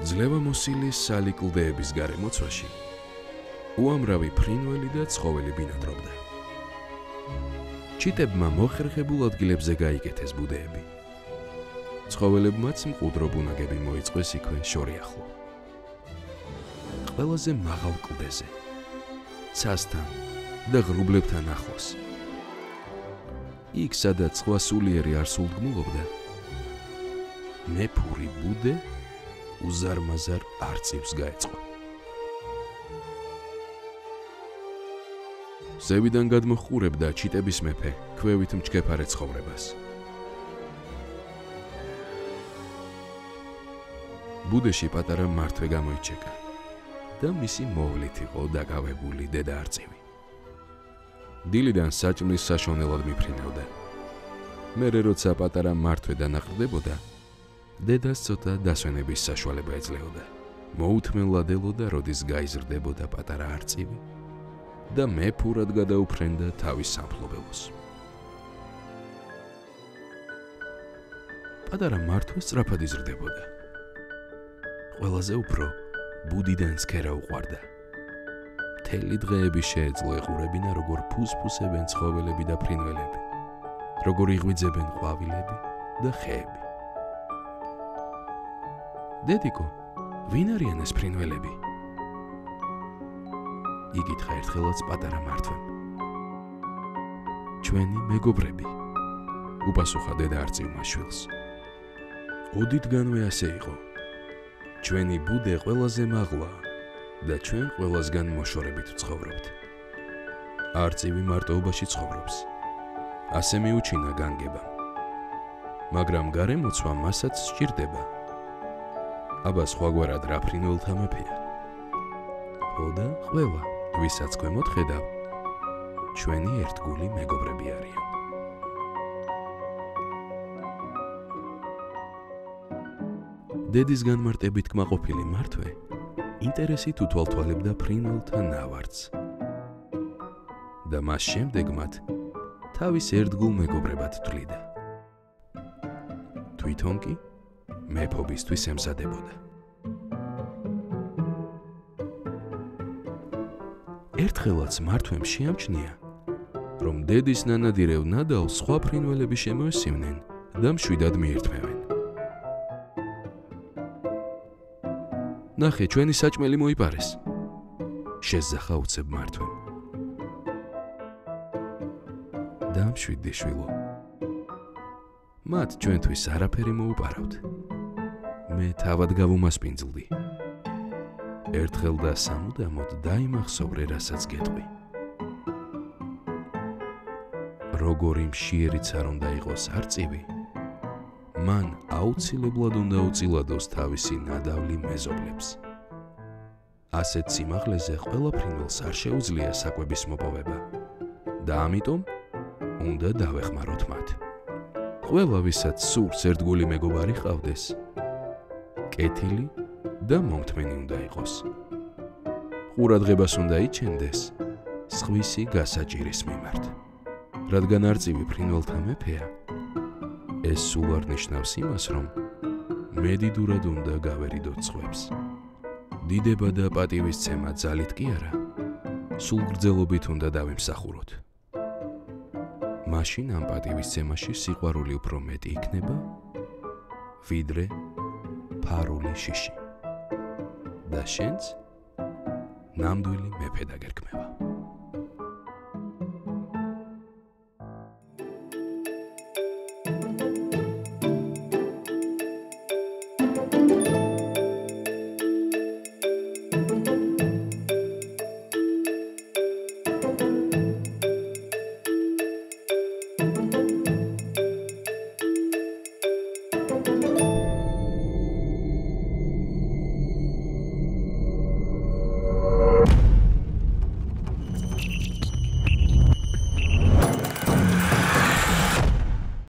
ძლევამოსილი სალი კლდეების გარემოცვაში უამრავი ფრინველი და ცხოველი ბინადრობდა. ჩიტებმა მოხერხებულ ადგილებზე გაიკეთეს ბუდეები. ცხოველებმაც მყუდრო ბუნაგები მოიწყვეს იქვე შორიახლო. ყველაზე მაღალ კლდეზე, ცასთან და ღრუბლებთან ახლოს. იქ, სადაც სხვა სულიერი არ სულდგმულობდა, მეფური ბუდე უზარმაზარ არწივს გაეწყო. ზევიდან გადმოჰყურებდა ჩიტების მეფე ქვევით მჩქეფარე ცხოვრებას. ბუდეში პატარა მართვე გამოიჩეკა და მისი მოვლით იყო დაკავებული დედა არწივი. დილიდან საჭმლის საშონელად მიფრინავდა. მერე როცა პატარა მართვე დანაყრდებოდა, დედას ცოტა დასვენების საშუალება ეძლეოდა. მოუთმენლად ელოდა, როდის გაიზრდებოდა პატარა არწივი და მეფურად გადაუფრენდა თავის სამფლობელოს. პატარა მართვე სწრაფად იზრდებოდა. ყველაზე უფრო ბუდიდან ცქერა უყვარდა. მთელი დღეები შეეძლო ეყურებინა, როგორ ფუსფუსებენ ცხოველები და ფრინველები, როგორ იღვიძებენ ყვავილები და ხეები. დედიკო, ვინ არიან ეს ფრინველები? იკითხა ერთხელაც პატარა მართვემ. ჩვენი მეგობრები, უპასუხა დედა არწივმა შვილს. ოდითგანვე ასე იყო. ჩვენი ბუდე ყველაზე მაღლაა და ჩვენ ყველასგან მოშორებით ვცხოვრობთ. არწივი მარტოობაში ცხოვრობს. ასე მიუჩინა განგებამ. მაგრამ გარემოცვა მასაც სჭირდება. აბა სხვაგვარად რა ფრინველთა მეფეა? ხო და ყველა, ვისაც ქვემოთ ხედავ, ჩვენი ერთგული მეგობრები არიან. დედის განმარტებით კმაყოფილი მართვე ინტერესით უთვალთვალებდა ფრინველთა ნავარდს და მას შემდეგ მათ თავის ერთგულ მეგობრებად თვლიდა. თვითონ კი მეფობისთვის ემზადებოდა. ერთხელაც მართვემ შეამჩნია, რომ დედის ნანადირევ ნადავლს სხვა ფრინველები შემოესივნენ და მშვიდად მიირთმევენ. ნახე, ჩვენი საჭმელი მოიპარეს, შეზახა უცებ მართვემ. დამშვიდდი შვილო, მათ ჩვენთვის არაფერი მოუპარავთ. მე თავად გავუმასპინძლდი. ერთხელ და სამუდამოდ დაიმახსოვრე, რასაც გეტყვი. როგორი მშიერიც არ უნდა იყოს არწივი, მან აუცილებლად უნდა უწილადოს თავისი ნადავლი მეზობლებს. ასეთ სიმაღლეზე ყველა ფრინველს არ შეუძლია საკვების მოპოვება და ამიტომ უნდა დავეხმაროთ მათ. ყველა, ვისაც სურს ერთგული მეგობარი ჰყავდეს, კეთილი და მომთმენი უნდა იყოს. ყურადღებას უნდა იჩენდეს სხვისი გასაჭირის მიმართ. რადგან არწივი ფრინველთა მეფეა, ეს სულ არ ნიშნავს იმას, რომ მედიდურად უნდა გავერიდოთ სხვებს. დიდება და პატივისცემა ძალით კი არა, სულ გრძელობით უნდა დავიმსახუროთ. მაშინ ამ პატივისცემაში სიყვარული უფრო მეტი იქნება, ვიდრე ფარული შიში. და შენც ნამდვილი მეფე დაგერქმევა.